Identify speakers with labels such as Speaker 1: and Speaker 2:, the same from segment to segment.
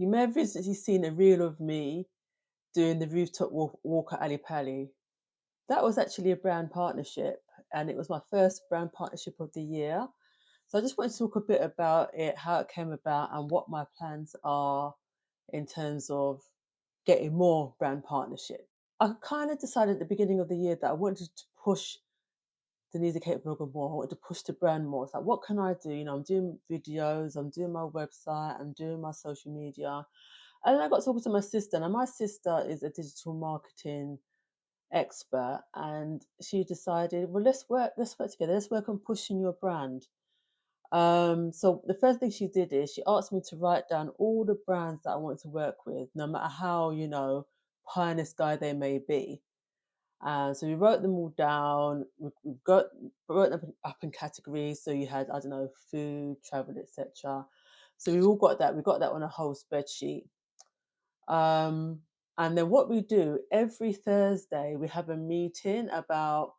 Speaker 1: You may have recently seen a reel of me doing the rooftop walk at Ali Pali. That was actually a brand partnership, and it was my first brand partnership of the year. So I just wanted to talk a bit about it, how it came about, and what my plans are in terms of getting more brand partnership. I kind of decided at the beginning of the year that I wanted to push the Needs a Cape blogger more. I wanted to push the brand more. It's like, what can I do? I'm doing videos, I'm doing my website, I'm doing my social media. And then I got talking to my sister, and my sister is a digital marketing expert, and she decided, well, let's work together, let's work on pushing your brand. So the first thing she did is she asked me to write down all the brands that I want to work with, no matter how, pie in the sky they may be. So we wrote them all down. We've got wrote them up in categories. So you had, I don't know, food, travel, etc. So we all got that. We got that on a whole spreadsheet. Um, and then what we do every Thursday, we have a meeting about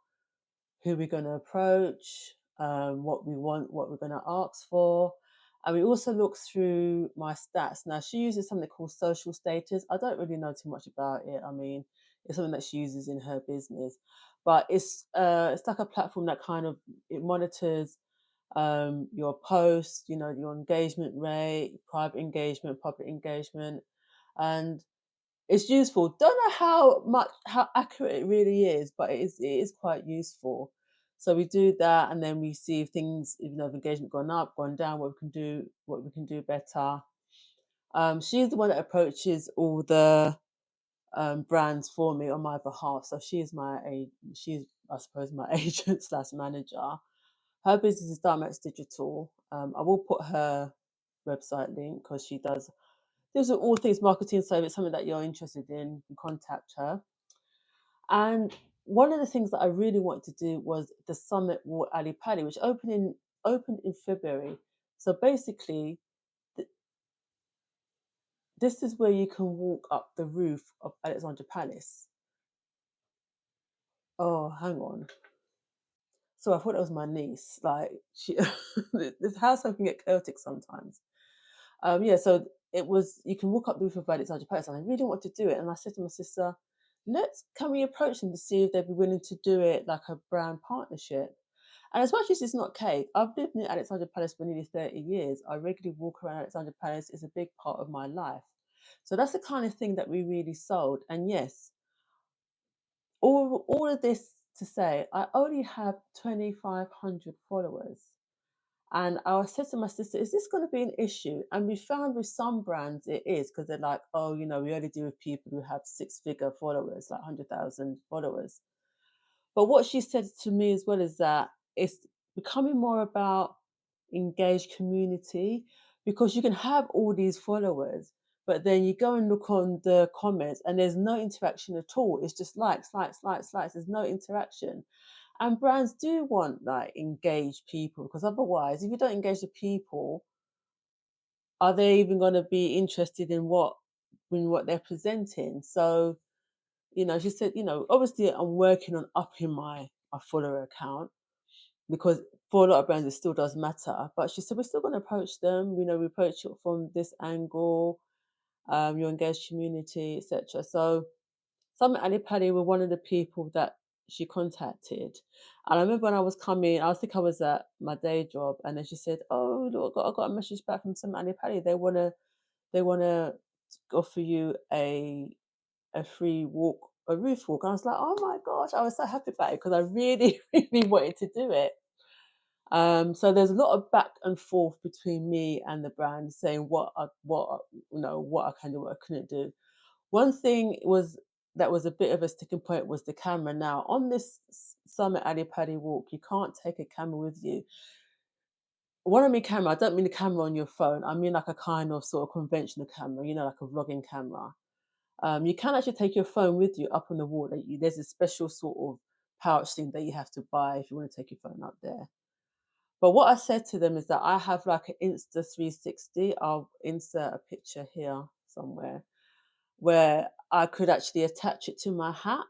Speaker 1: who we're going to approach, what we want, what we're going to ask for. And we also look through my stats. Now, she uses something called social status. I don't really know too much about it. I mean, it's something that she uses in her business, but it's like a platform that kind of it monitors your posts, your engagement rate, private engagement, public engagement, and it's useful. Don't know how accurate it really is, but it is quite useful. So we do that, and then we see if things, if engagement gone up, gone down, what we can do better. She's the one that approaches all the brands for me on my behalf. So she's, I suppose, my agent slash manager. Her business is Dimax Digital. I will put her website link because she does these are all things marketing. So if it's something that you're interested in, you can contact her. And one of the things that I really wanted to do was the Summit Walk Ali Pali, which opened in February. So basically, th- this is where you can walk up the roof of Alexandra Palace. Oh, hang on. So I thought that was my niece. Like she, this house can get chaotic sometimes. Yeah, so it was you can walk up the roof of Alexandra Palace, and I really want to do it. And I said to my sister, can we approach them to see if they'd be willing to do it like a brand partnership? And as much as it's not cake, I've lived in Alexandra Palace for nearly 30 years. I regularly walk around Alexandra Palace. It's a big part of my life. So that's the kind of thing that we really sold. And yes, all of this to say, I only have 2,500 followers. And I said to my sister, is this going to be an issue? And we found with some brands it is because they're like, oh, we only deal with people who have six-figure followers, like 100,000 followers. But what she said to me as well is that it's becoming more about engaged community because you can have all these followers, but then you go and look on the comments and there's no interaction at all. It's just likes, likes, likes, likes. There's no interaction. And brands do want like engaged people because otherwise, if you don't engage the people, are they even going to be interested in what they're presenting? So, she said, obviously I'm working on upping my follower account because for a lot of brands it still does matter. But she said we're still going to approach them. We approach it from this angle, your engaged community, etc. So Summit Ali Pali were one of the people that she contacted. And I remember when I was coming, I was at my day job, and then she said, "Oh, look, I got a message back from Summit Ali Pali. They wanna offer you a free walk, a roof walk." And I was like, "Oh my gosh!" I was so happy about it because I really, really wanted to do it. So there's a lot of back and forth between me and the brand saying what I can do, what I couldn't do. One thing that was a bit of a sticking point was the camera. Now on this Summit Ali Padi walk, you can't take a camera with you. When I mean camera, I don't mean the camera on your phone. I mean like a kind of sort of conventional camera, like a vlogging camera. You can actually take your phone with you up on the wall. There's a special sort of pouch thing that you have to buy if you want to take your phone up there. But what I said to them is that I have like an Insta 360. I'll insert a picture here somewhere where I could actually attach it to my hat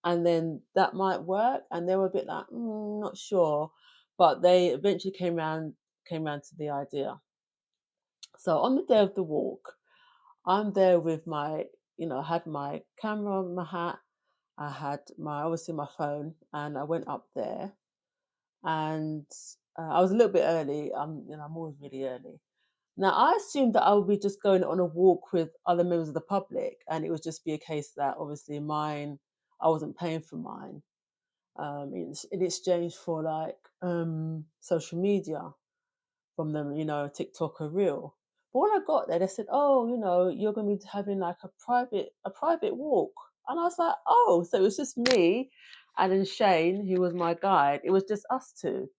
Speaker 1: and then that might work. And they were a bit like, not sure. But they eventually came round to the idea. So on the day of the walk, I'm there with my, I had my camera, my hat, I had my obviously my phone, and I went up there, and I was a little bit early. I'm always really early. Now I assumed that I would be just going on a walk with other members of the public, and it would just be a case that obviously mine, I wasn't paying for mine, in exchange for like social media from them, TikTok or Reel. But when I got there, they said, "Oh, you're going to be having like a private walk," and I was like, "Oh, so it was just me, and then Shane, who was my guide. It was just us two."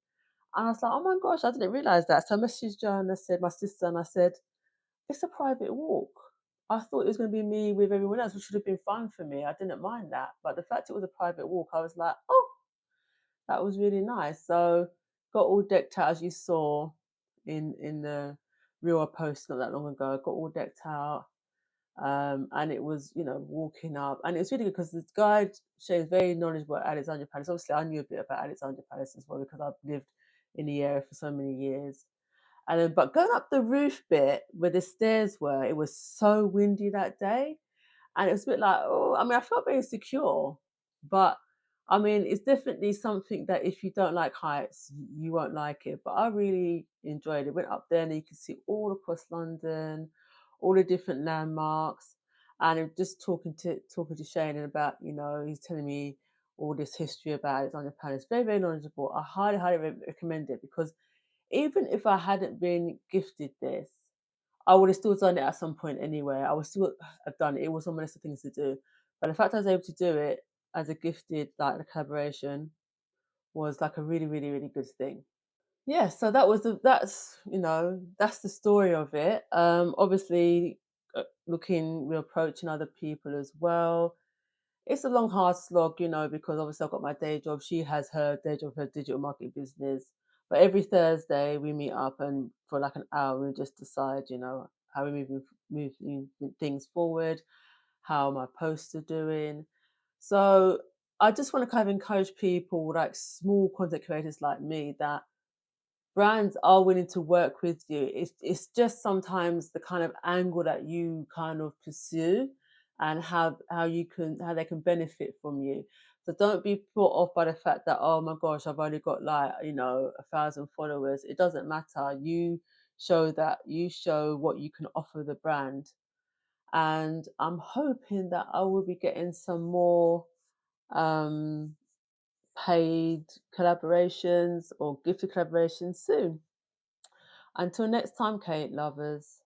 Speaker 1: And I was like, "Oh my gosh, I didn't realize that." So I messaged her and I said, my sister, and I said, "It's a private walk. I thought it was going to be me with everyone else, which would have been fine for me. I didn't mind that, but the fact it was a private walk, I was like, oh, that was really nice." So got all decked out as you saw in the Reel I posted not that long ago. Got all decked out. And it was, walking up, and it was really good because the guide shows very knowledgeable at Alexandra Palace. Obviously, I knew a bit about Alexandra Palace as well because I've lived in the area for so many years. And then, but going up the roof bit where the stairs were, it was so windy that day. And it was a bit like, oh, I mean, I felt very secure, but I mean, it's definitely something that if you don't like heights, you won't like it. But I really enjoyed it. Went up there and you could see all across London, all the different landmarks, and just talking to Shane about, he's telling me all this history about Alexandra Palace. Very, very knowledgeable. I highly, highly recommend it because even if I hadn't been gifted this, I would have still done it at some point anyway. I would still have done it. It was on my list of things to do. But the fact I was able to do it as a gifted, like a collaboration, was like a really, really, really good thing. Yeah, so that's the story of it. Obviously, we're approaching other people as well. It's a long, hard slog, because obviously I've got my day job. She has her day job, her digital marketing business. But every Thursday we meet up and for like an hour we just decide, how we're moving things forward, how my posts are doing. So I just want to kind of encourage people like small content creators like me that brands are willing to work with you. It's just sometimes the kind of angle that you kind of pursue and how they can benefit from you. So don't be put off by the fact that, oh my gosh, I've only got like, 1,000 followers. It doesn't matter. You show what you can offer the brand. And I'm hoping that I will be getting some more um paid collaborations or gifted collaborations soon. Until next time, Kate lovers.